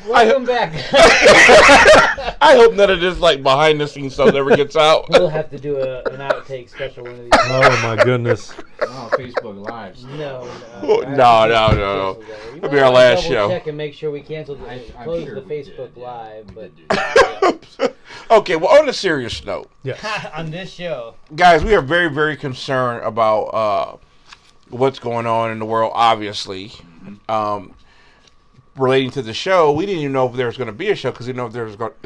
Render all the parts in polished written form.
Welcome back. I hope none of this like behind the scenes stuff ever gets out. We'll have to do an outtake special one of these. Oh my goodness. Oh, Facebook Lives. No. No. It'll be our last show. Check and make sure we canceled close sure the we Facebook did, yeah. Live, but Okay, well, on a serious note, Yes. on this show, guys, we are very, very concerned about what's going on in the world, obviously. Relating to the show, we didn't even know if there was going to be a show because we didn't know if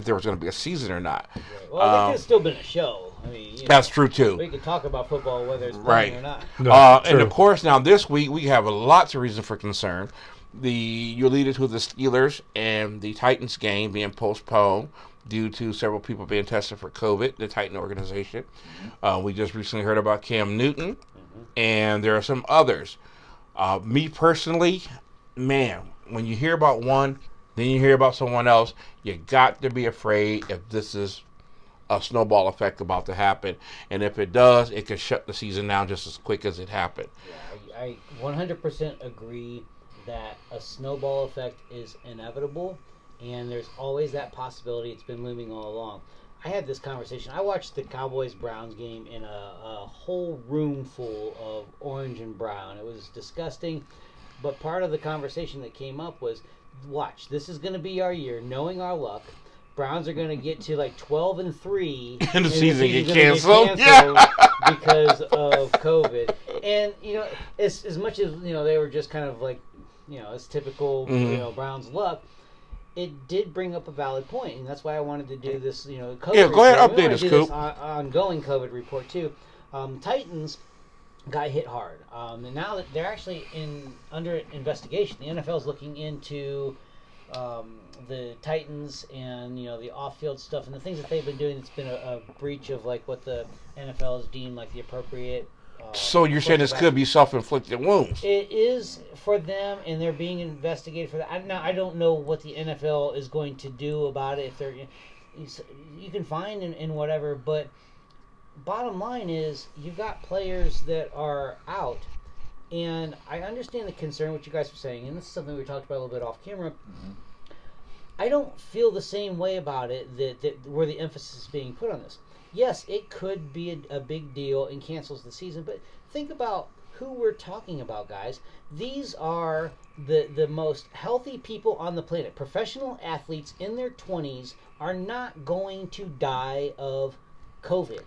there was going to be a season or not. well, there could have still been a show. I mean, That's true, too. We could talk about football whether it's Right. playing or not. No, And true. of course, now this week we have lots of reason for concern. You alluded to the Steelers and the Titans game being postponed due to several people being tested for COVID, the Titan organization. We just recently heard about Cam Newton, and there are some others. Me personally, man, when you hear about one, then you hear about someone else, you got to be afraid if this is a snowball effect about to happen. And if it does, it could shut the season down just as quick as it happened. Yeah, I 100% agree that a snowball effect is inevitable, and there's always that possibility. It's been looming all along. I had this conversation. I watched the Cowboys-Browns game in a whole room full of orange and brown. It was disgusting, but part of the conversation that came up was, watch, this is going to be our year, knowing our luck. Browns are going to get to like 12-3, And the season get season's canceled. gonna get because of COVID. And as much as they were just kind of like it's typical Browns luck. It did bring up a valid point, and that's why I wanted to do this. COVID Yeah, go ahead, report. update us, Coop. Ongoing COVID report too. Titans got hit hard, and now that they're actually under investigation. The NFL is looking into the Titans and the off-field stuff and the things that they've been doing. It's been a breach of like what the NFL has deemed like the appropriate. So you're saying this could be self-inflicted wounds? It is for them, and they're being investigated for that. I don't know what the NFL is going to do about it. If they're, you can find in whatever, but bottom line is you've got players that are out, and I understand the concern what you guys were saying, and this is something we talked about a little bit off camera. I don't feel the same way about it that where the emphasis is being put on this. Yes, it could be a big deal and cancels the season, but think about who we're talking about, guys. These are the most healthy people on the planet. Professional athletes in their 20s are not going to die of COVID.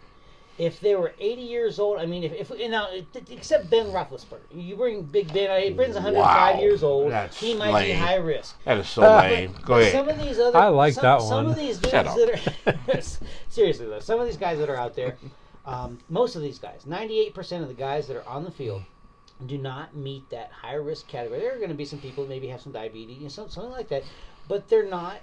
If they were 80 years old, I mean, except Ben Roethlisberger. You bring Big Ben, Ben's 105 years old. He might be lame. high risk. That is so lame. Go ahead. Some of these other, I like that Some one. of these dudes Shut up. that are seriously though, some of these guys that are out there, most of these guys, 98% of the guys that are on the field, do not meet that high risk category. There are going to be some people that maybe have some diabetes, something like that, but they're not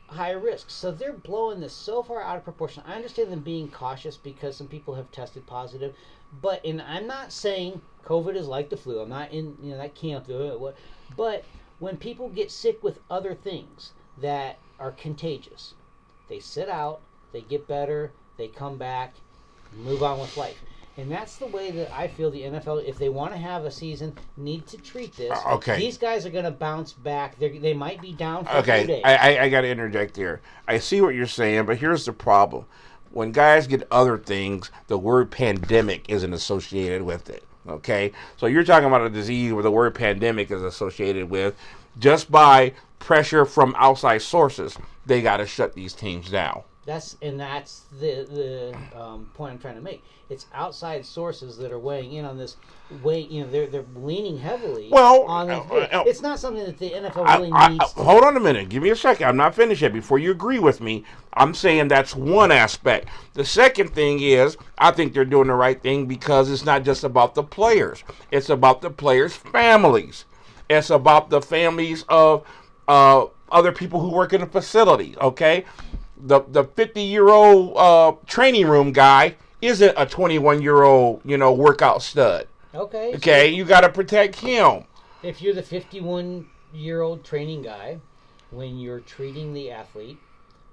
high risk. So they're blowing this so far out of proportion. I understand them being cautious because some people have tested positive, and I'm not saying COVID is like the flu. I'm not in that camp. But when people get sick with other things that are contagious, they sit out, they get better, they come back, move on with life. And that's the way that I feel the NFL, if they want to have a season, need to treat this. Okay. These guys are going to bounce back. They might be down for a few Okay, days. I got to interject here. I see what you're saying, but here's the problem. When guys get other things, the word pandemic isn't associated with it. Okay? So you're talking about a disease where the word pandemic is associated with. Just by pressure from outside sources, they got to shut these teams down. That's the point I'm trying to make. It's outside sources that are weighing in on this. They're leaning heavily on this. It's not something that the NFL really needs. Hold on a minute. Give me a second. I'm not finished yet. Before you agree with me, I'm saying that's one aspect. The second thing is, I think they're doing the right thing because it's not just about the players. It's about the players' families. It's about the families of other people who work in the facility. Okay. The 50-year-old training room guy isn't a 21-year-old, workout stud. Okay. Okay, you got to protect him. If you're the 51-year-old training guy, when you're treating the athlete,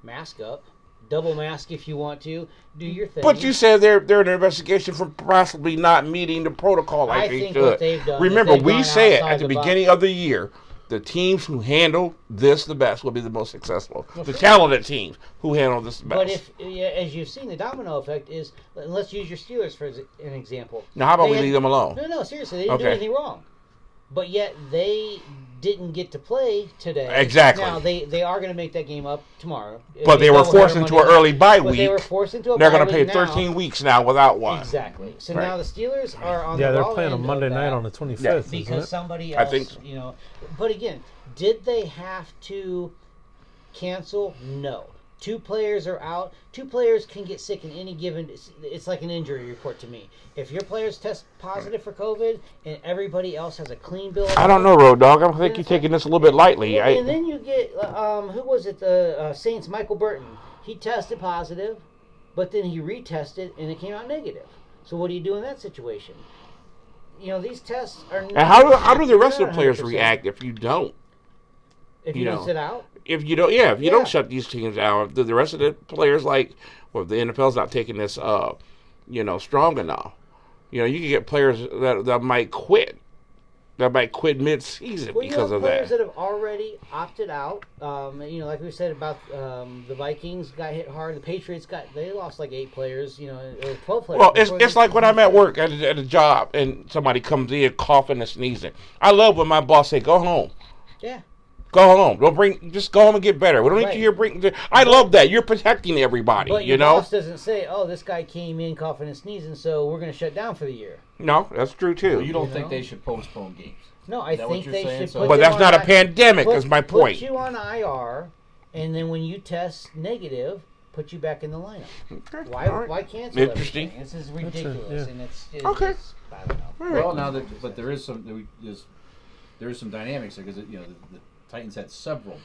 mask up, double mask if you want to, do your thing. But you said they're in an investigation for possibly not meeting the protocol like they think should. what they've done. Remember, is they've we gone said outside at the box. beginning of the year, the teams who handle this the best will be the most successful. The talented teams who handle this the best. But if, as you've seen, the domino effect is, and let's use your Steelers for an example. Now, how about we leave them alone? No, seriously, they didn't do anything wrong. But yet they didn't get to play today. Exactly. Now they are going to make that game up tomorrow. But they were forced into an early bye week. They were forced into a They're bye going to play week 13 weeks now without one. Exactly. So now the Steelers are on Yeah, the they're wrong playing end on Monday of night that on the 25th. Yeah. Isn't because it? somebody I else, think so. you know. But again, did they have to cancel? No. 2 players are out. 2 players can get sick in any given. It's like an injury report to me. If your players test positive for COVID and everybody else has a clean bill, I don't know, Road Dog. I think you're taking this a little bit lightly. And then you get who was it? The Saints, Michael Burton. He tested positive, but then he retested and it came out negative. So what do you do in that situation? You know, these tests are. And how do the rest of the players react if you don't? If you don't sit out? If you don't, if you don't shut these teams out, the rest of the players the NFL's not taking this, strong enough. You know, you can get players that might quit. That might quit mid-season because of that. Players that have already opted out. Like we said about the Vikings got hit hard. The Patriots they lost like 8 players. Or 12 players. Well, it's like when I'm at work at a job and somebody comes in coughing and sneezing. I love when my boss say, "Go home." Yeah. Go home. Just go home and get better. We don't need you here. I love that. You're protecting everybody. But your boss doesn't say, "Oh, this guy came in coughing and sneezing, so we're going to shut down for the year." No, that's true too. So you don't think they should postpone games? No, I think they should. But that's not a pandemic. Is my point. Put you on IR, and then when you test negative, put you back in the lineup. Okay. Why cancel Interesting. everything? This is ridiculous, and it's okay. I don't know. Well, now but there is some dynamics there because the Titans had several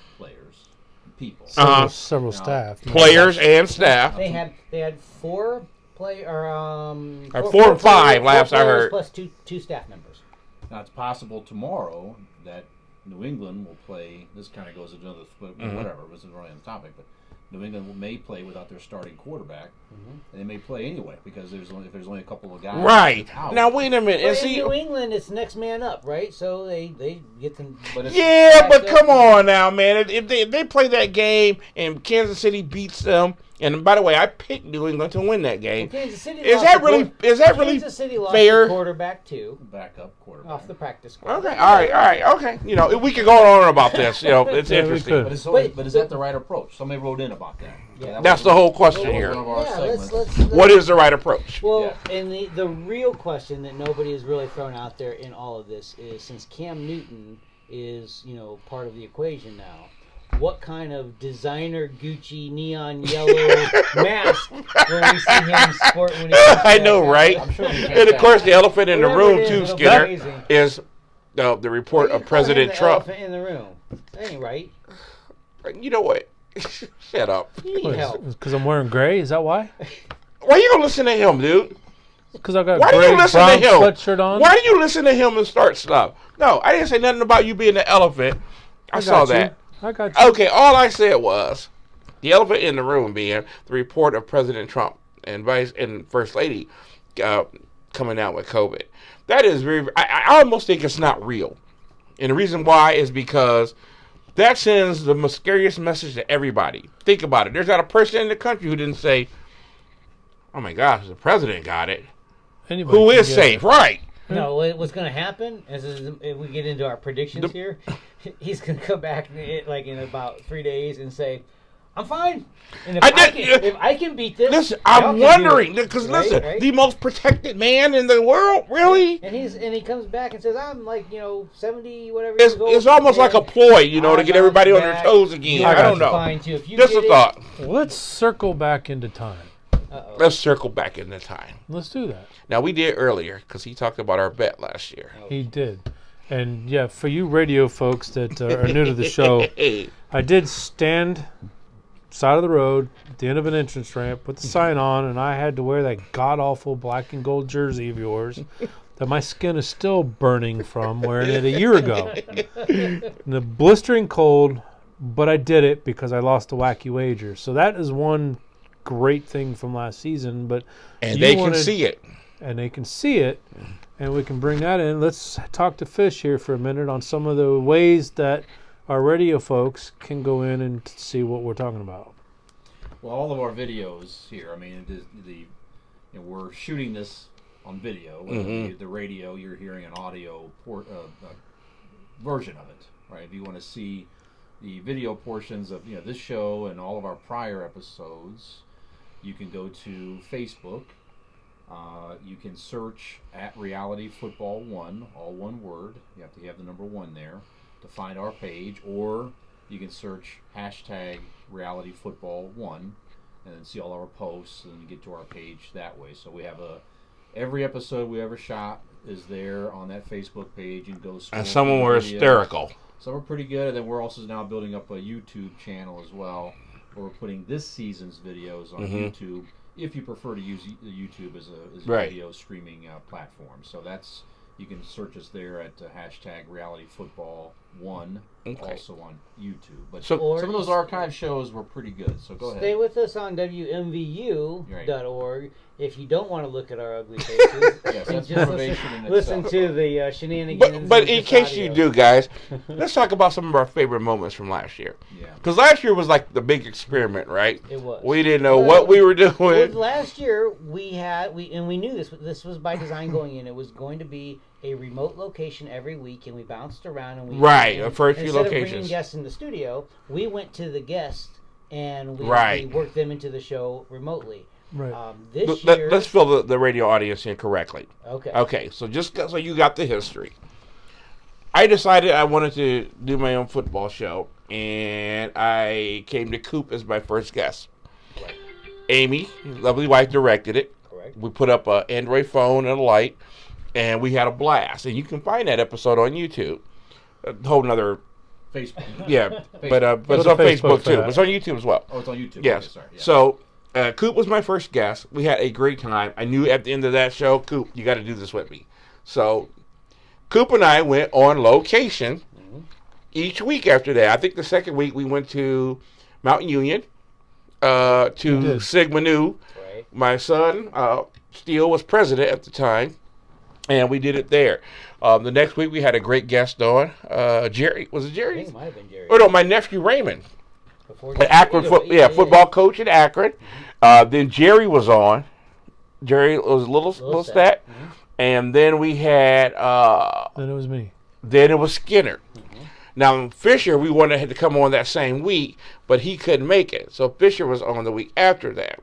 people. Several staff. Players and staff. They had 4 4 or 5 last I heard. Plus two staff members. Now it's possible tomorrow that New England will play. This kind of goes into another, whatever. It wasn't really on the topic, but New England may play without their starting quarterback. And they may play anyway because if there's only a couple of guys. Right. Out. Now wait a minute. But in New England, it's next man up, right? So they get them. But come on now, man. If they play that game and Kansas City beats them. And by the way, I picked New England to win that game. Well, Kansas City is that really Kansas City lost fair? The quarterback too. Backup quarterback Off the practice squad. Okay, all right, okay. We could go on about this. It's interesting. But is that the right approach? Somebody wrote in about that. Yeah, that's the whole question here. Let's what is the right approach? Well, and the real question that nobody has really thrown out there in all of this is, since Cam Newton is part of the equation now, what kind of designer Gucci neon yellow mask will we see him sport when he comes I know, right? I'm sure And of course, the elephant in the room too, Skinner, amazing. is the report of President Trump. Elephant in the room. That ain't right. You know what? Shut up. You need help. Because I'm wearing gray? Is that why? Why you gonna listen to him, dude? Because I got Why do gray you listen brown to him? sweatshirt on. Why do you listen to him and start stuff? No, I didn't say nothing about you being the elephant. I saw that. I got you. Okay, all I said was the elephant in the room being the report of President Trump and Vice and First Lady coming out with COVID. That is very. I almost think it's not real, and the reason why is because that sends the most scariest message to everybody. Think about it. There's not a person in the country who didn't say, "Oh my gosh, the president got it." Anybody Who can is get safe, it. right? No, what's going to happen is if we get into our predictions here, he's going to come back in about 3 days and say, "I'm fine." And if I can beat this, listen, I'm wondering because right? the most protected man in the world, really. And he comes back and says, "I'm 70 whatever." It's almost like a ploy, to get everybody on their toes again. I don't know. Fine too. If you Just a thought. Let's circle back into time. Uh-oh. Let's circle back into time. Let's do that. Now, we did earlier because he talked about our bet last year. He did. And, yeah, for you radio folks that are new to the show, I did stand side of the road at the end of an entrance ramp, put the sign on, and I had to wear that god-awful black and gold jersey of yours that my skin is still burning from wearing it a year ago. In the blistering cold, but I did it because I lost a wacky wager. So that is one great thing from last season, but and they can see it. and they can see it, and we can bring that in. Let's talk to Fish here for a minute on some of the ways that our radio folks can go in and see what we're talking about. Well, all of our videos here, I mean, we're shooting this on video. Whether the radio, you're hearing an audio version of it, right? If you want to see the video portions of this show and all of our prior episodes, you can go to Facebook. You can search at Reality Football 1, all one word. You have to have the number 1 there to find our page, or you can search hashtag Reality Football 1 and then see all our posts and get to our page that way. So we have every episode we ever shot is there on that Facebook page. You can go scroll. And some of them were hysterical. Some are pretty good, and then we're also now building up a YouTube channel as well, where we're putting this season's videos on YouTube, if you prefer to use the YouTube as a video streaming platform. So you can search us there at hashtag Reality Football 1, also on YouTube. But some of those archive shows were pretty good, so go ahead. Stay with us on WMVU.org if you don't want to look at our ugly faces. Yes, that's just motivation listen to the shenanigans. But in case you do, guys, let's talk about some of our favorite moments from last year. Yeah. Because last year was like the big experiment, right? It was. We didn't know what we were doing. Last year we knew this was by design going in. It was going to be a remote location every week, and we bounced around and for a few instead locations. of bringing guests in the studio, we went to the guests and we worked them into the show remotely. Right. This year, let's fill the radio audience in correctly. Okay. Okay. So just so you got the history, I decided I wanted to do my own football show, and I came to Coop as my first guest. Right. Amy, lovely wife, directed it. Correct. We put up an Android phone and a light, and we had a blast. And you can find that episode on YouTube. A whole nother. Facebook. Yeah, but it's Go to on Facebook Facebook too. for But it's on YouTube as well. Oh, it's on YouTube. Yes. Okay, sorry. Yeah. So Coop was my first guest. We had a great time. I knew at the end of that show, Coop, you got to do this with me. So Coop and I went on location each week after that. I think the second week we went to Mount Union, to Sigma Nu. Right. My son, Steele, was president at the time, and we did it there. The next week we had a great guest on. Jerry. Was it I Jerry? think it might have been Jerry. Oh, no, my nephew Raymond. Before An Akron football coach in Akron. Then Jerry was on. Jerry was a little stat. And then we had... Then it was me. Then it was Skinner. Now, Fisher, we wanted him to come on that same week, but he couldn't make it. So Fisher was on the week after that.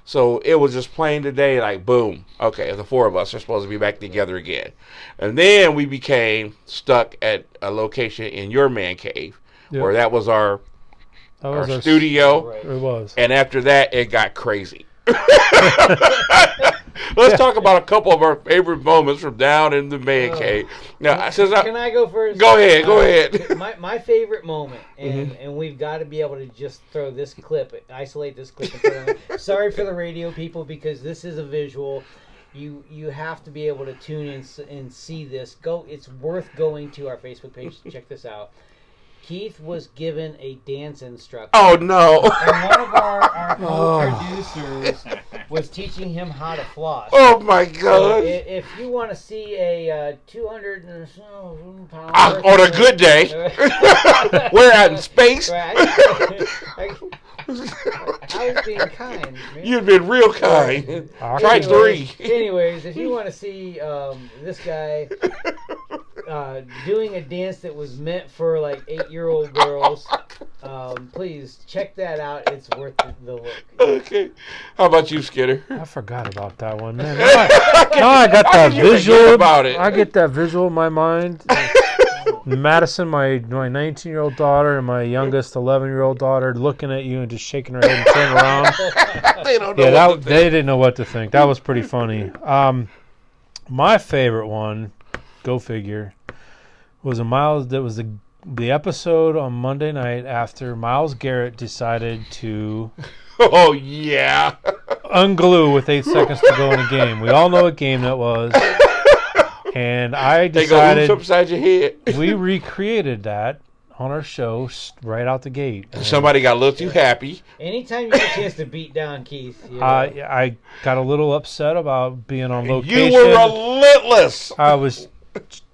So it was just plain today, like, boom. Okay, the four of us are supposed to be back together again. And then we became stuck at a location in your man cave, where that was our studio. Right. It was. And after that, it got crazy. Let's talk about a couple of our favorite moments from down in the man cave. Now, can I go first? Go ahead. Go ahead. My favorite moment, and we've got to be able to just throw this clip, isolate this clip. Sorry for the radio people, because this is a visual. You have to be able to tune in and see this. It's worth going to our Facebook page to check this out. Keith was given a dance instructor. Oh, no. And one of our co-producers was teaching him how to floss. Oh, my So God. if you want to see a 200 and some pound On a good day. We're out in space. Right. I was being kind, man. You've been real kind. Try 3. Anyways, if you want to see this guy doing a dance that was meant for like 8-year-old girls, please check that out. It's worth the look. Okay. How about you, Skinner? I forgot about that one, man. Now I got that did you forget visual. about it? I get that visual in my mind. Madison, my 19-year-old daughter, and my youngest 11-year-old daughter looking at you and just shaking her head and turning around. They don't know They didn't know what to think. That was pretty funny. My favorite one, go figure, was the episode on Monday night after Myles Garrett decided to Oh, yeah. unglue with 8 seconds to go in a game. We all know what game that was. And I They go oops decided upside your head. we recreated that on our show right out the gate. And Somebody got a little too happy. Anytime you get a chance to beat down Keith, you know, I got a little upset about being on location. You were relentless. I was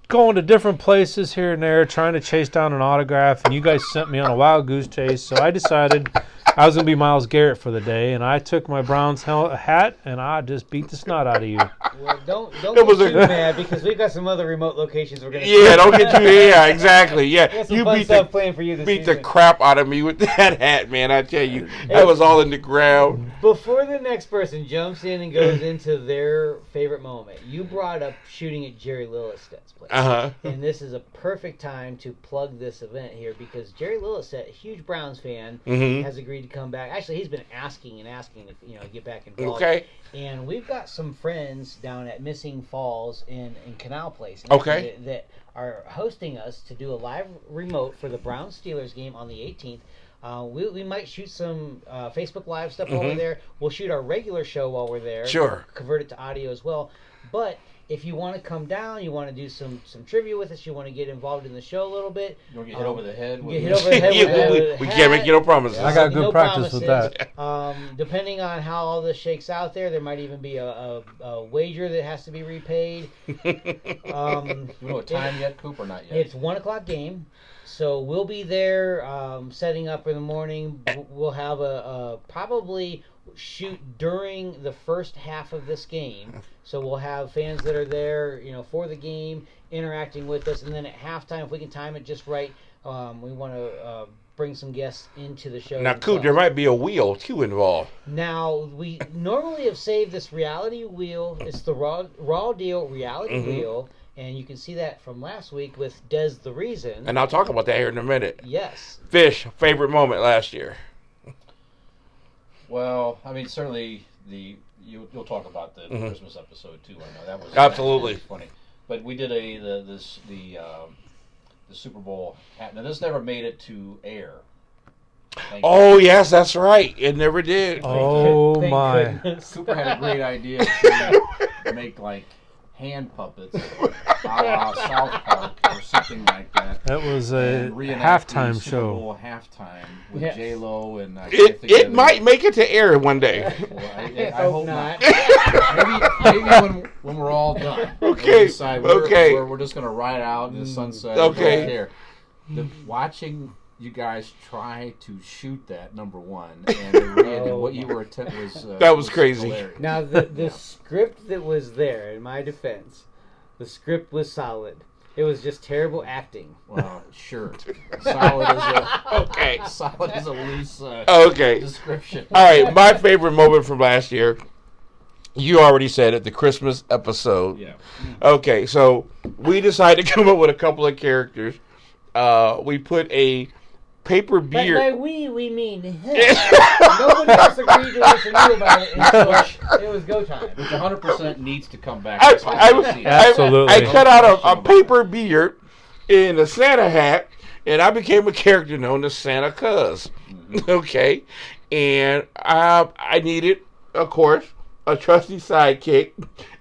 going to different places here and there, trying to chase down an autograph, and you guys sent me on a wild goose chase. So I decided I was going to be Myles Garrett for the day, and I took my Browns hat, and I just beat the snot out of you. well, don't get too mad because we've got some other remote locations we're gonna. Yeah, don't get too. Yeah, exactly. Yeah, We got some you fun beat stuff the playing for you this beat season. the crap out of me with that hat, man. I tell you, that was all in the ground. Before the next person jumps in and goes into their favorite moment, you brought up shooting at Jerry Lillisted's place. And this is a perfect time to plug this event here because Jerry Lillisted, a huge Browns fan, has agreed to come back. Actually, he's been asking to get back involved. Okay. And we've got some friends down at Missing Falls in Canal Place. Okay. That are hosting us to do a live remote for the Browns-Steelers game on the 18th. We might shoot some Facebook Live stuff while we're there. We'll shoot our regular show while we're there. Sure. Convert it to audio as well. But if you want to come down, you want to do some trivia with us, you want to get involved in the show a little bit. You want to get hit over the head? Get hit over the head with we can't make you no promises. I got good practice with that. Depending on how all this shakes out there might even be a wager that has to be repaid. Do you know what time yet, Coop, or not yet? It's 1 o'clock game. So we'll be there setting up in the morning. We'll have a probably shoot during the first half of this game. So we'll have fans that are there, for the game, interacting with us. And then at halftime, if we can time it just right, we want to bring some guests into the show. Now, Coop, there might be a wheel, too, involved. Now, we normally have saved this reality wheel. It's the Raw Deal reality wheel. And you can see that from last week with Des the Reason. And I'll talk about that here in a minute. Yes. Fish, favorite moment last year? Well, I mean, certainly you'll talk about the Christmas episode too. I know that was Absolutely funny. But we did the Super Bowl hat. Now this never made it to air. Oh yes, that's right. It never did. Oh my! Cooper had a great idea to make like hand puppets, a la South Park or something like that. That was a halftime show. Super Bowl halftime with J-Lo and it might make it to air one day. Well, I hope not. maybe when we're all done. Okay. We'll decide we're just going to ride out in the sunset. Okay. Watching you guys try to shoot that, number one, and what you were attempting was crazy. Hilarious. Now the script that was there, in my defense, the script was solid. It was just terrible acting. Well, sure. Solid is a loose description. All right, my favorite moment from last year. You already said it, the Christmas episode. Yeah. Okay, so we decided to come up with a couple of characters. We put a paper beard. By we mean him. Nobody else agreed to this and knew about it until it was go time. Which 100% needs to come back. Absolutely. I cut out a paper beard in a Santa hat, and I became a character known as Santa Cuz. Okay, and I needed, of course, a trusty sidekick.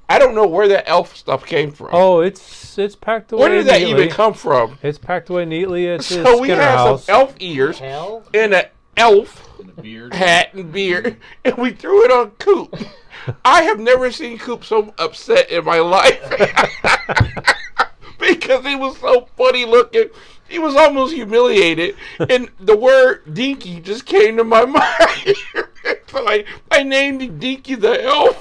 I don't know where that elf stuff came from. Oh, it's packed away. Where did that neatly. even come from? It's packed away neatly at the So we Skinner had house. some elf ears and an elf hat and beard, and we threw it on Coop. I have never seen Coop so upset in my life because he was so funny looking. He was almost humiliated, and the word Dinky just came to my mind. So I named him Dinky the Elf.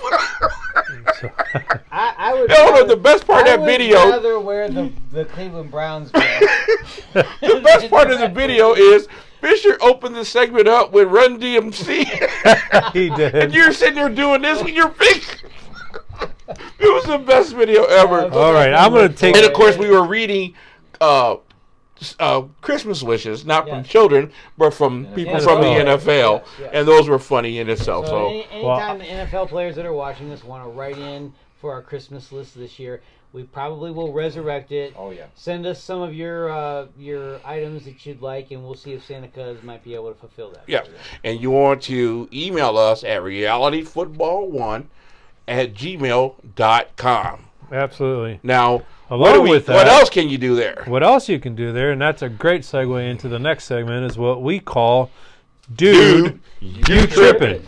I would. The best part of that video. I would rather wear the Cleveland Browns dress. The best part of the video is Fisher opened the segment up with Run DMC. He did. And you're sitting there doing this with your face. It was the best video ever. All right, I'm going to take. And of course, we were reading Christmas wishes, not from children, but from people from the NFL, and those were funny in itself. So, anytime the NFL players that are watching this want to write in for our Christmas list this year, we probably will resurrect it. Oh yeah. Send us some of your items that you'd like, and we'll see if Santa Claus might be able to fulfill that. Yeah, and you want to email us at realityfootball1@gmail.com. Absolutely. Now, Along with that, what else can you do there? what else you can do there, and that's a great segue into the next segment, is what we call Dude, You Trippin'.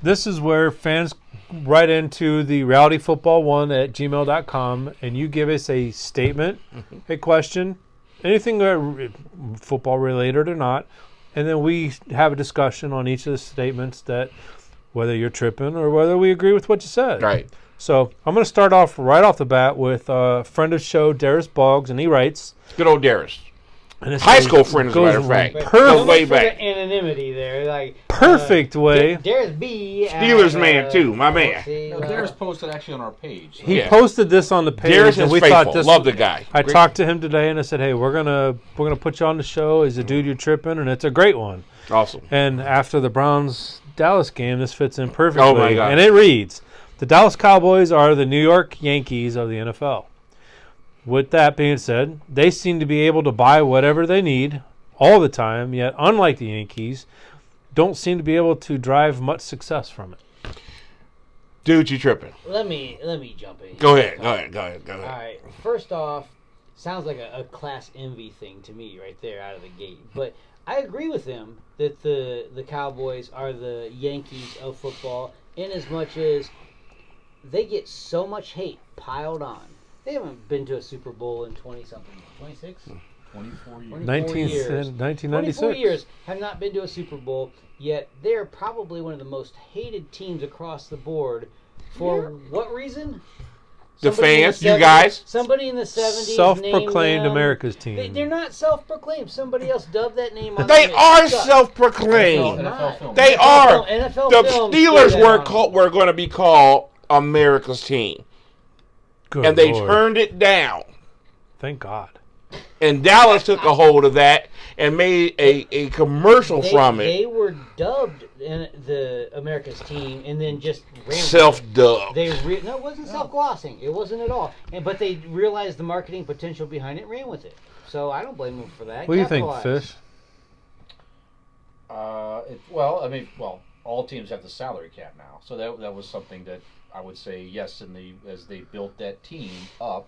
This is where fans write into the realityfootball1@gmail.com, and you give us a statement, a question, anything football related or not, and then we have a discussion on each of the statements, that whether you're tripping or whether we agree with what you said. Right. So I'm going to start off right off the bat with a friend of the show, Darius Boggs, and he writes. Good old Darius. And it High says- school friend, as a goes matter of fact. perfect. Goes way For the back. anonymity there, like Perfect way. There's B. Steelers man, too, my man. No, Darius posted actually on our page. So. He Yeah. posted this on the page, Darius and is we faithful. thought this. Love the guy. I Great- talked to him today, and I said, "Hey, we're gonna put you on the show. Is a dude you're tripping?" And it's a great one. Awesome. And after the Browns Dallas game, this fits in perfectly. Oh, my God. And it reads, "The Dallas Cowboys are the New York Yankees of the NFL. With that being said, they seem to be able to buy whatever they need all the time, yet unlike the Yankees, don't seem to be able to drive much success from it." Dude, you tripping. Let me jump in. Go ahead. Go ahead. All right. First off, sounds like a class envy thing to me right there out of the gate. But I agree with him that the Cowboys are the Yankees of football, in as much as they get so much hate piled on. They haven't been to a Super Bowl in 20-something, 26? 24 years. 1996. 24 years have not been to a Super Bowl, yet they're probably one of the most hated teams across the board. For what reason? The Somebody in fans, the you 70s gued? Somebody in the 70s Self-proclaimed named them- America's team. They're not self-proclaimed. Somebody else dubbed that name on They the are It sucks. self-proclaimed. NFL film. They NFL are. film- NFL The films Steelers say that were on them. were going to be called America's team, Good and they Lord. turned it down. Thank God. And Dallas took a hold of that and made a commercial from They it. were dubbed in the America's team, and then just ran with it. Self-dubbed. No, it wasn't self-glossing. It wasn't at all. But they realized the marketing potential behind it, ran with it. So I don't blame them for that. What do you think, Capitalized. Fish? All teams have the salary cap now, so that was something that I would say yes. As they built that team up,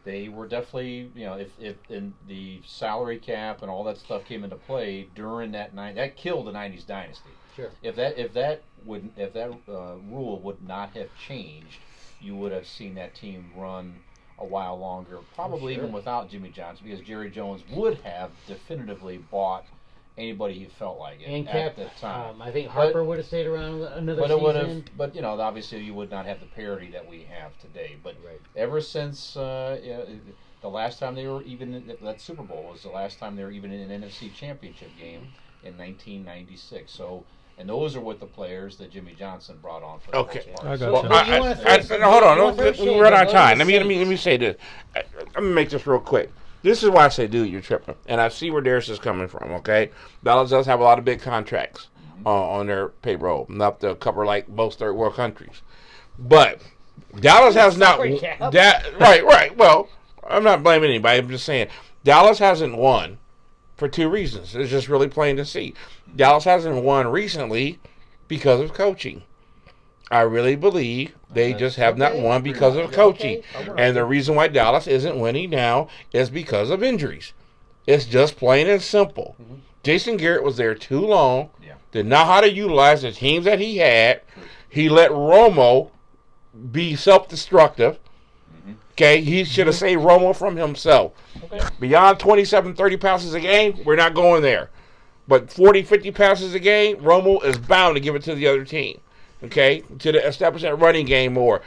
they were definitely, if in the salary cap and all that stuff came into play during that killed the '90s dynasty. Sure. If that rule would not have changed, you would have seen that team run a while longer, probably Sure. even without Jimmy Johnson, because Jerry Jones would have definitively bought anybody he felt like it And at kept, the time. I think Harper would have stayed around another But it would have. season. But obviously, you would not have the parity that we have today. But Right. ever since the last time they were even in that Super Bowl was the last time they were even in an NFC Championship game in 1996. So, and those are with the players that Jimmy Johnson brought on for the Okay. most part. I got So- you. Well, you wanna throw Hold on. you wanna throw We shade, run out but of time. let Let me me say this. I'm gonna make this real quick. This is why I say, dude, you're tripping. And I see where Darius is coming from, okay? Dallas does have a lot of big contracts on their payroll, enough to cover like most third world countries. But Dallas has not. Salary cap. Right. Well, I'm not blaming anybody. I'm just saying Dallas hasn't won for two reasons. It's just really plain to see. Dallas hasn't won recently because of coaching. I really believe they just have not won because of coaching. And the reason why Dallas isn't winning now is because of injuries. It's just plain and simple. Jason Garrett was there too long, did not know how to utilize the teams that he had. He let Romo be self-destructive. Okay, he should have saved Romo from himself. Beyond 27, 30 passes a game, we're not going there. But 40, 50 passes a game, Romo is bound to give it to the other team. Okay, to establish that running game more.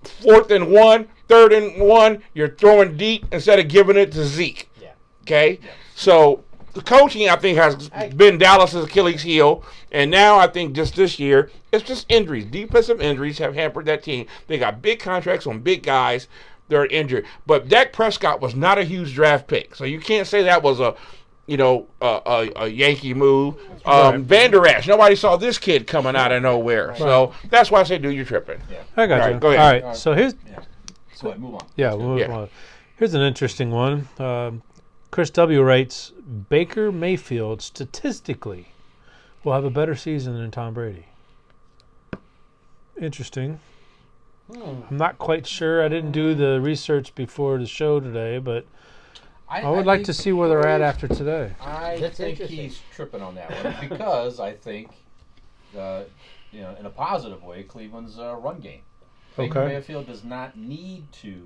4th and 1, 3rd and 1, you're throwing deep instead of giving it to Zeke. Yeah. Okay, so the coaching I think has been Dallas's Achilles heel, and now I think just this year it's just injuries. Defensive injuries have hampered that team. They got big contracts on big guys. They're injured, but Dak Prescott was not a huge draft pick, so you can't say that was a Yankee move. Van Der Esch, nobody saw this kid coming out of nowhere. So that's why I say, dude, you're tripping. I got All you. right, go ahead. All right. So here's Go ahead, move on. we'll move Yeah. on. Here's an interesting one. Chris W. writes, Baker Mayfield statistically will have a better season than Tom Brady. Interesting. I'm not quite sure. I didn't do the research before the show today, but I would like to see where they're at after today. I That's think interesting. he's tripping on that one because I think, in a positive way, Cleveland's run game. Baker Okay. Mayfield does not need to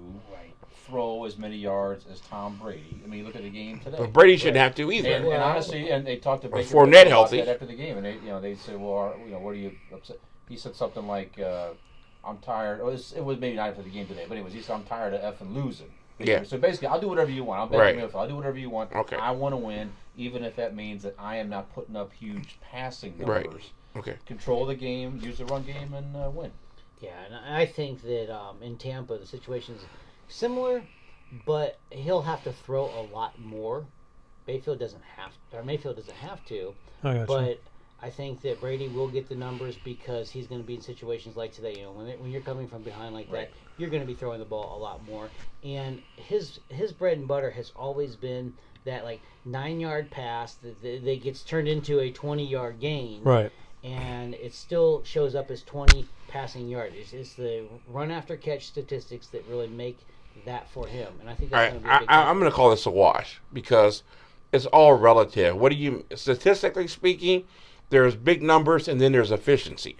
throw as many yards as Tom Brady. I mean, look at the game today. But Brady shouldn't have to either. And honestly, and they talked to Baker Fournette Mayfield healthy. about that after the game, and they said, well, what are you upset? He said something like, I'm tired. It was maybe not after the game today, but anyways, he said, I'm tired of effing losing. Yeah. So basically, I'll do whatever you want. I'm Baker Right. Mayfield. I'll do whatever you want. Okay. I want to win, even if that means that I am not putting up huge passing Right. numbers. Okay. Control the game, use the run game, and win. Yeah, and I think that in Tampa the situation's similar, but he'll have to throw a lot more. Mayfield doesn't have to, I got you. but I think that Brady will get the numbers because he's going to be in situations like today. You know, when you're coming from behind like Right. that, you're going to be throwing the ball a lot more. And his bread and butter has always been that like 9-yard pass that gets turned into a 20-yard gain. Right. And it still shows up as 20 passing yards. It's the run after catch statistics that really make that for him, and I think All that's right, going to be a big I'm going to call this a wash because it's all relative. Statistically speaking, there's big numbers and then there's efficiency.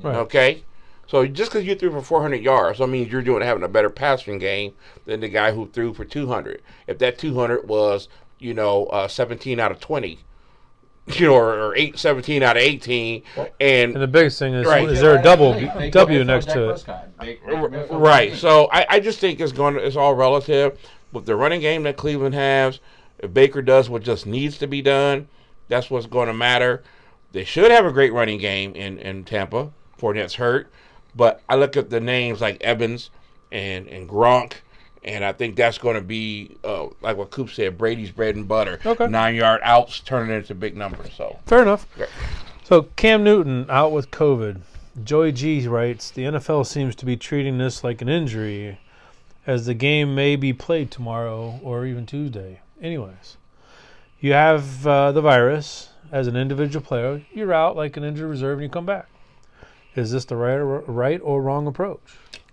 Right. Okay? So just because you threw for 400 yards, that means you're having a better passing game than the guy who threw for 200. If that 200 was, 17 out of 20, or 17 out of 18, And the biggest thing is, Right. is there a double Baker W Mayfield, next Dak to it? Prescott. Baker Mayfield, right. So I just think it's all relative. With the running game that Cleveland has, if Baker does what just needs to be done, that's what's going to matter. They should have a great running game in Tampa. Fournette's hurt. But I look at the names like Evans and Gronk, and I think that's going to be, like what Coop said, Brady's bread and butter. Okay. 9-yard outs turning into big numbers. So Fair enough. Okay. So Cam Newton out with COVID. Joey G writes, the NFL seems to be treating this like an injury as the game may be played tomorrow or even Tuesday. Anyways, you have the virus as an individual player. You're out like an injured reserve and you come back. Is this the right or wrong approach?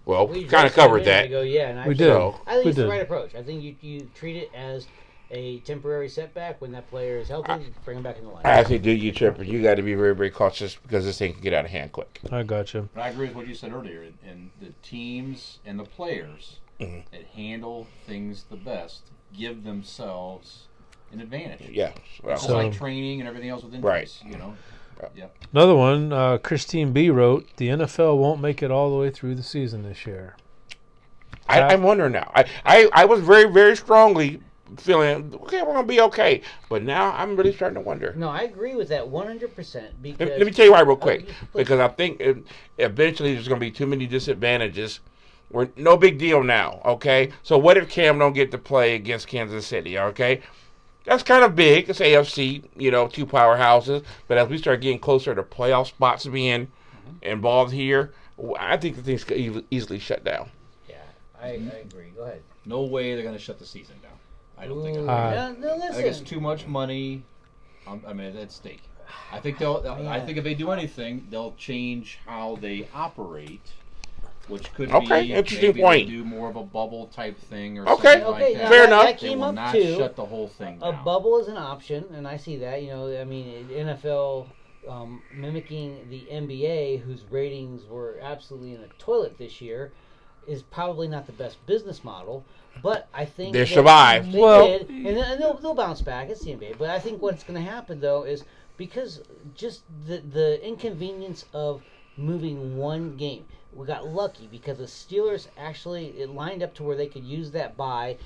well, We kind of addressed it a covered minute that. ago, yeah, and We I did. So I think We it's the did. right approach. I think you treat it as a temporary setback. When that player is healthy, bring him back in the line. I think, dude, you tripping. You got to be very, very cautious because this thing can get out of hand quick. I got you. But I agree with what you said earlier. And the teams and the players Mhm. that handle things the best give themselves an advantage. Yeah. Well, It's So- like training and everything else with injuries. Yep. Another one, Christine B wrote, the NFL won't make it all the way through the season this year. I'm wondering now. I was very, very strongly feeling, okay, we're going to be okay. But now I'm really starting to wonder. No, I agree with that 100% because Let me tell you why real quick. please. Because I think eventually there's going to be too many disadvantages. We're no big deal now, okay? So what if Cam don't get to play against Kansas City, okay? That's kind of big. It's AFC, two powerhouses. But as we start getting closer to playoff spots being involved here, I think the things could easily shut down. Yeah, I agree. Go ahead. No way they're going to shut the season down. I don't think. Ooh, I no, listen. think it's too much money. At stake. I think they'll. I think if they do anything, they'll change how they operate, which could Okay, be interesting maybe point. they do more of a bubble type thing or Okay, something Okay, like now that. Fair that, enough. That They came will up not too. shut the whole thing A down. bubble is an option, and I see that. NFL mimicking the NBA, whose ratings were absolutely in the toilet this year, is probably not the best business model. But I think They that survived. They Well- did, and they'll bounce back. It's the NBA. But I think what's going to happen though is because just the inconvenience of moving one game. We got lucky because the Steelers it lined up to where they could use that bye.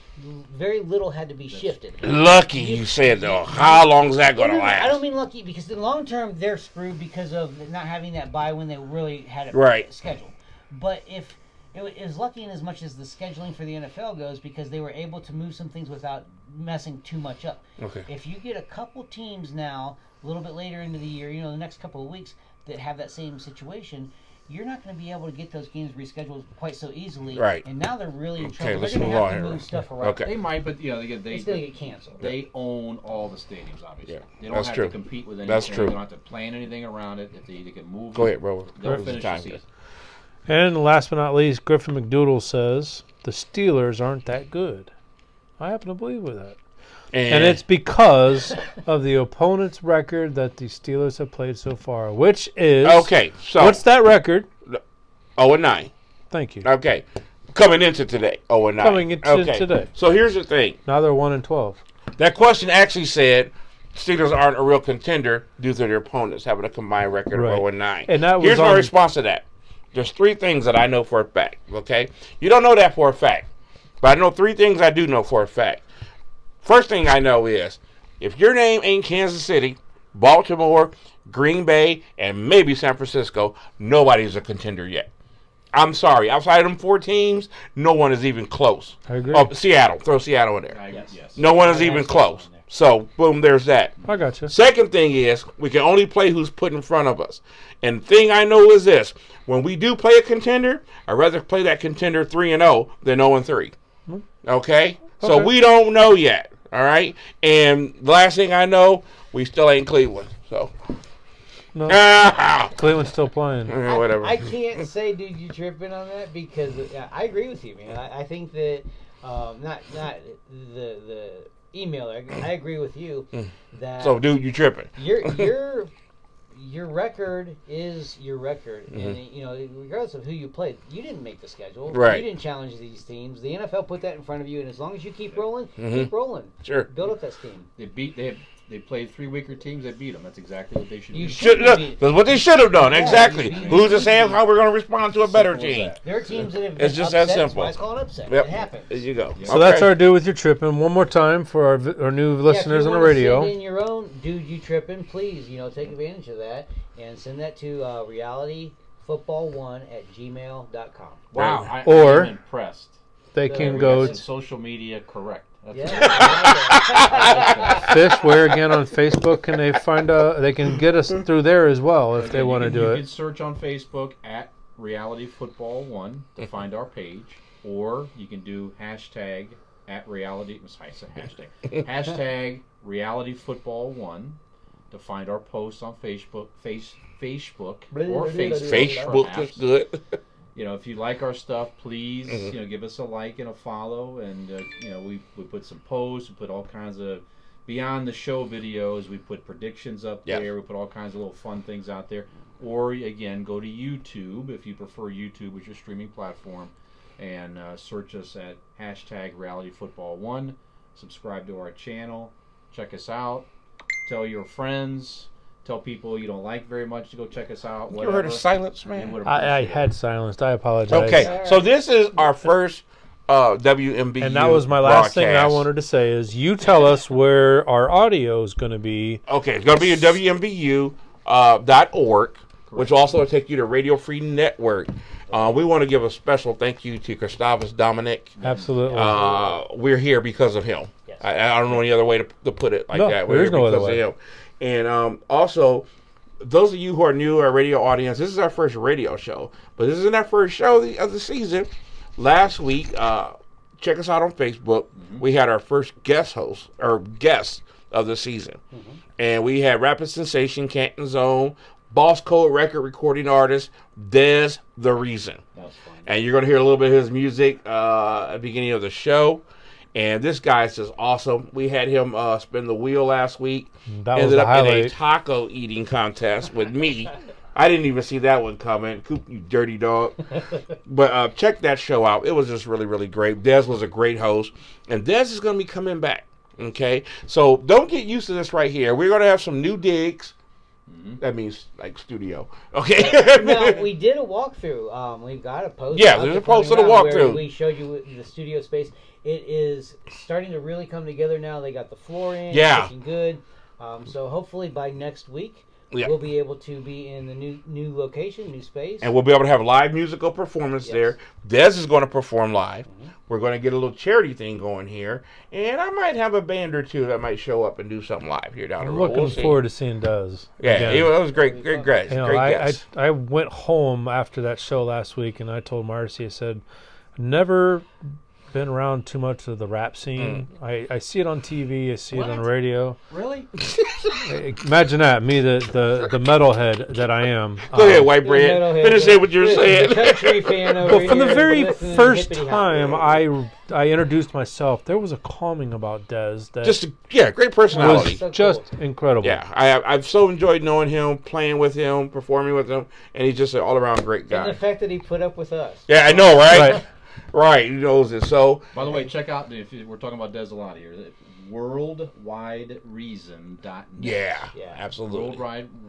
Very little had to be shifted. Lucky, you said, though. How long is that going to No, last? I don't mean lucky because in the long term they're screwed because of not having that bye when they really had it Right. scheduled. But if it was lucky in as much as the scheduling for the NFL goes because they were able to move some things without messing too much up. Okay. If you get a couple teams now, a little bit later into the year, the next couple of weeks that have that same situation, you're not going to be able to get those games rescheduled quite so easily. Right. And now they're really in Okay, trouble. let's They're going move to on have to here. move stuff around. Okay. They might, but again, It's going to get canceled. they own all the stadiums, obviously. Yeah, They don't that's have true. to compete with anything. That's true. They don't have to plan anything around it. If they can move, Go ahead, bro. they'll What was the finish time the here? season. And last but not least, Griffin McDoodle says the Steelers aren't that good. I happen to believe with that. And it's because of the opponent's record that the Steelers have played so far, which is... Okay, so... What's that record? 0-9. Thank you. Okay. Coming into today, 0-9. Coming into today. So here's the thing. Now they're 1-12. That question actually said Steelers aren't a real contender due to their opponents having a combined record Right. of 0-9. And that was Here's my on- response to that. There's 3 things that I know for a fact, okay? You don't know that for a fact. But I know 3 things I do know for a fact. First thing I know is, if your name ain't Kansas City, Baltimore, Green Bay, and maybe San Francisco, nobody's a contender yet. I'm sorry. Outside of them 4 teams, no one is even close. I agree. Oh, Seattle. Throw Seattle in there. Yes. No one is I even have close. Seattle in there. So, boom, there's that. I got you. Second thing is, we can only play who's put in front of us. And the thing I know is this. When we do play a contender, I'd rather play that contender 3-0 than 0-3. Okay? So Okay. we don't know yet. All right? And the last thing I know, we still ain't Cleveland. So, No, ah, Cleveland's still playing. whatever. I can't say, dude, you tripping on that because I agree with you, man. I think that not the emailer. I agree with you that So, dude, you tripping. your record is your record, and you know, regardless of who you played, you didn't make the schedule. Right. You didn't challenge these teams. The NFL put that in front of you, and as long as you keep rolling, Sure. build up that steam. They played 3 weaker teams. They beat them. That's exactly what they should You do. should- That's what they should have done. Exactly. you- Who's to say how we're going to respond to a better Simple as team? that. There are teams that have It's been just that upset, simple. so I call it upset. Yep. It happens. There you go. So that's our do with your tripping. One more time for our new listeners on the radio. Send in your own dude you tripping, please. You know, take advantage of that and send that to realityfootball1@gmail.com. Wow, I Or- am impressed. They The- can We go got some social media correct. That's Yeah. Fish. Where again on Facebook can they find? They can get us through there as well if they want to do You can it. search on Facebook at Reality Football 1 to find our page, or you can do hashtag at Reality. I said hashtag. Hashtag Reality Football 1 to find our posts on Facebook. Facebook or Facebook. Facebook perhaps. is good. You know, if you like our stuff, please, you know, give us a like and a follow. And, you know, we put some posts, we put all kinds of beyond the show videos, we put predictions up there, we put all kinds of little fun things out there. Or, again, go to YouTube, if you prefer YouTube as your streaming platform, and search us at hashtag RealityFootball1. Subscribe to our channel. Check us out. Tell your friends. Tell people you don't like very much to go check us out. You Whatever. ever heard of silence, We man? would I appreciate it. had silenced. I apologize. Okay, so this is our first WMBU And that was my last thing I broadcast. wanted to say is you tell us where our audio is going to be. Okay, it's going to be at WMBU.org, which will also take you to Radio Free Network. We want to give a special thank you to Gustavus Dominic. Absolutely. We're here because of him. Yes. I don't know any other way to put it like No, that. there We're is here no other because way. of him. And also, those of you who are new to our radio audience, this is our first radio show. But this isn't our first show of the season. Last week, check us out on Facebook. We had our first guest of the season. And we had Rapid Sensation, Canton Zone, Boss Code record recording artist, Dez The Reason. That was fun. And you're going to hear a little bit of his music at the beginning of the show. And this guy's just awesome. We had him spin the wheel last week. That was Ended the up in a highlight. taco eating contest with me. I didn't even see that one coming. Coop, you dirty dog. But check that show out. It was just really, really great. Dez was a great host. And Dez is going to be coming back. Okay? So don't get used to this right here. We're going to have some new digs. That means like studio. Okay? Now, we did a walkthrough. We've got a post. Yeah, out there's there a post of the coming out where walkthrough. We showed you the studio space. It is starting to really come together now. They got the floor in. Yeah. It's looking good. So hopefully by next week, Yeah. we'll be able to be in the new location, new space. And we'll be able to have live musical performance there. Dez is going to perform live. We're going to get a little charity thing going here. And I might have a band or two that might show up and do something live here down the I'm road. looking We'll see. forward to seeing Does. Yeah, again. it was great guys. You know, Great I guests. went home after that show last week, and I told Marcy, I said, never been around too much of the rap scene. I see it on TV. I see it on What? radio. Really? Imagine that, me, the metalhead that I am. Go ahead, white bread. Metalhead, Finish it what you're saying. Country fan over Well, from the here, very listening to first hippity hop. time I introduced myself, there was a calming about Dez that Great personality. was So just cool. incredible. Yeah, I've so enjoyed knowing him, playing with him, performing with him, and he's just an all-around great And guy. the fact that he put up with us. Yeah, I know, right? Right. Right, he knows it. So, By the way, check out, we're talking about Desolati here, worldwidereason.net. yeah, Yeah. absolutely.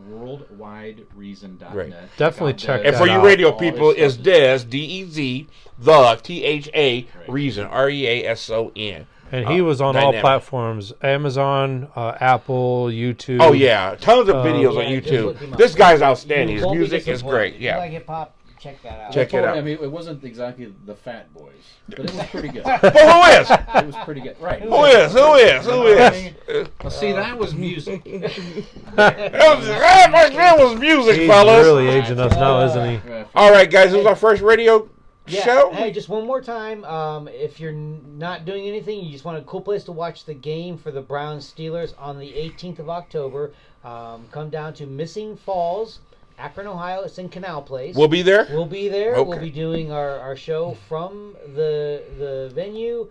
Worldwidereason.net. Right. Definitely check And that for you out. radio All people, this it's stuff Dez, D-E-Z, the T-H-A, Right. Reason, R-E-A-S-O-N. And he was on all Dynamic. platforms: Amazon, Apple, YouTube. Oh, yeah, tons of videos on Yeah, just look him YouTube. up. This guy's outstanding. His You won't be music is disappointed. great, If you yeah. like hip hop, check that out. Check it out. I mean, it wasn't exactly the Fat Boys, but it was pretty good. But who is? It was pretty good. Right. Who is? Who is? Who is? Well, see, that was music. That was music, He's fellas. really aging us now, isn't he? All right, guys, this was our first radio Yeah. show. Hey, just one more time. If you're not doing anything, you just want a cool place to watch the game for the Browns Steelers on the 18th of October. Come down to Missing Falls, Akron, Ohio. It's in Canal Place. We'll be there. We'll be there. Okay. We'll be doing our show from the venue.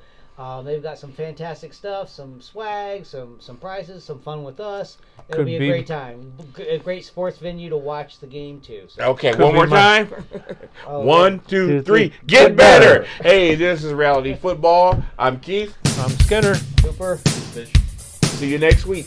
They've got some fantastic stuff, some swag, some prizes, some fun with us. It'll Could be a be- great time. A great sports venue to watch the game too. So, Okay, Could one be more my- time. oh, 1, 2, Two, 3. three. Get Get better. better. Hey, this is Reality Football. I'm Keith. I'm Skinner. Super. Fish. See you next week.